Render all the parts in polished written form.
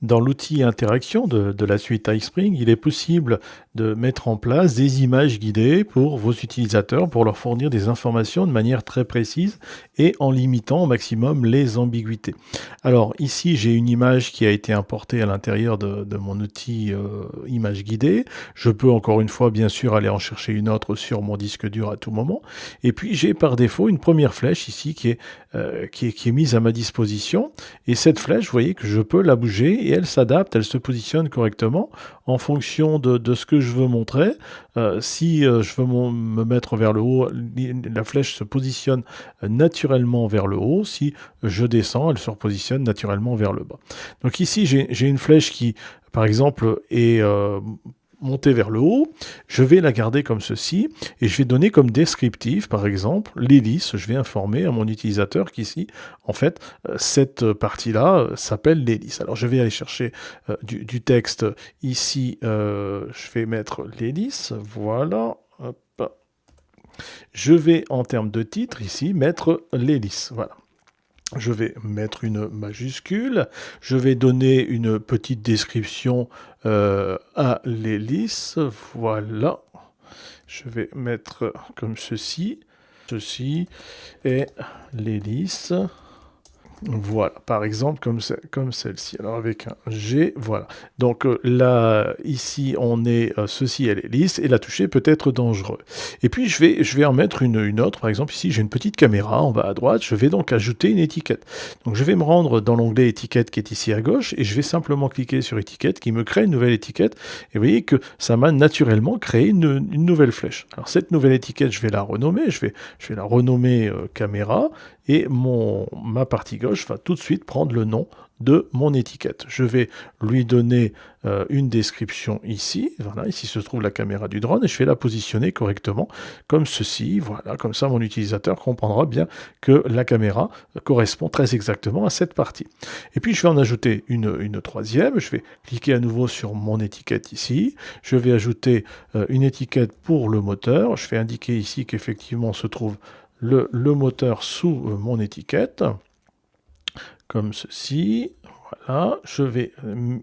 Dans l'outil interaction de la suite iSpring, il est possible de mettre en place des images guidées pour vos utilisateurs, pour leur fournir des informations de manière très précise et en limitant au maximum les ambiguïtés. Alors ici, j'ai une image qui a été importée à l'intérieur de mon outil image guidée. Je peux encore une fois, bien sûr, aller en chercher une autre sur mon disque dur à tout moment. Et puis, j'ai par défaut une première flèche ici qui est mise à ma disposition. Et cette flèche, vous voyez que je peux la bouger et elle s'adapte, elle se positionne correctement en fonction de ce que je veux montrer. Si je veux me mettre vers le haut, la flèche se positionne naturellement vers le haut. Si je descends, elle se repositionne naturellement vers le bas. Donc ici, j'ai une flèche qui, par exemple, est montée vers le haut. Je vais la garder comme ceci et je vais donner comme descriptif, par exemple, l'hélice. Je vais informer à mon utilisateur qu'ici, en fait, cette partie-là s'appelle l'hélice. Alors je vais aller chercher du texte ici. Je vais mettre l'hélice. Voilà. Hop. Je vais, en termes de titre, ici, mettre l'hélice. Voilà. Je vais mettre une majuscule, je vais donner une petite description à l'hélice, voilà. Je vais mettre comme ceci est l'hélice. Voilà, par exemple, comme celle-ci. Alors, avec un G, voilà. Donc là, ici, on est, ceci, elle est lisse, et la toucher peut être dangereux. Et puis, je vais en mettre une autre. Par exemple, ici, j'ai une petite caméra en bas à droite. Je vais donc ajouter une étiquette. Donc, je vais me rendre dans l'onglet étiquette qui est ici à gauche, et je vais simplement cliquer sur étiquette, qui me crée une nouvelle étiquette. Et vous voyez que ça m'a naturellement créé une nouvelle flèche. Alors, cette nouvelle étiquette, je vais la renommer. Je vais la renommer caméra. Et ma partie gauche va tout de suite prendre le nom de mon étiquette. Je vais lui donner une description ici. Voilà, ici se trouve la caméra du drone et je vais la positionner correctement comme ceci. Voilà, comme ça mon utilisateur comprendra bien que la caméra correspond très exactement à cette partie. Et puis je vais en ajouter une troisième. Je vais cliquer à nouveau sur mon étiquette ici. Je vais ajouter une étiquette pour le moteur. Je vais indiquer ici qu'effectivement se trouve le moteur sous mon étiquette, comme ceci. Voilà, je vais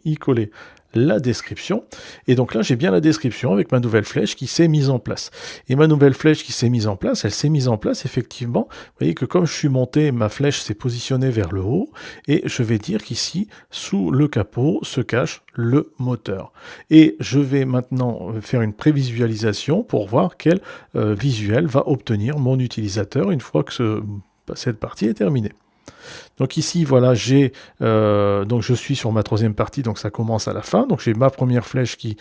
y coller la description. Et donc là, j'ai bien la description avec ma nouvelle flèche qui s'est mise en place. Et ma nouvelle flèche qui s'est mise en place, elle s'est mise en place effectivement. Vous voyez que comme je suis monté, ma flèche s'est positionnée vers le haut. Et je vais dire qu'ici, sous le capot, se cache le moteur. Et je vais maintenant faire une prévisualisation pour voir quel visuel va obtenir mon utilisateur une fois que cette partie est terminée. Donc ici, voilà, donc je suis sur ma troisième partie, donc ça commence à la fin. Donc j'ai ma première flèche qui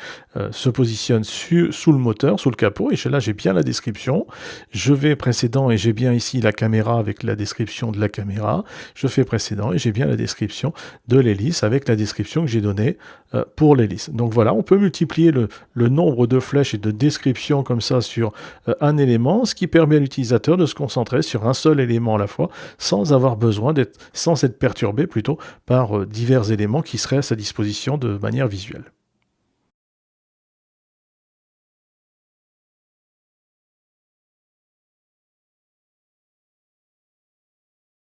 se positionne sous le moteur, sous le capot, et là j'ai bien la description. Je vais précédent et j'ai bien ici la caméra avec la description de la caméra. Je fais précédent et j'ai bien la description de l'hélice avec la description que j'ai donnée pour l'hélice. Donc voilà, on peut multiplier le nombre de flèches et de descriptions comme ça sur un élément, ce qui permet à l'utilisateur de se concentrer sur un seul élément à la fois, sans avoir besoin sans être perturbé plutôt par divers éléments qui seraient à sa disposition de manière visuelle.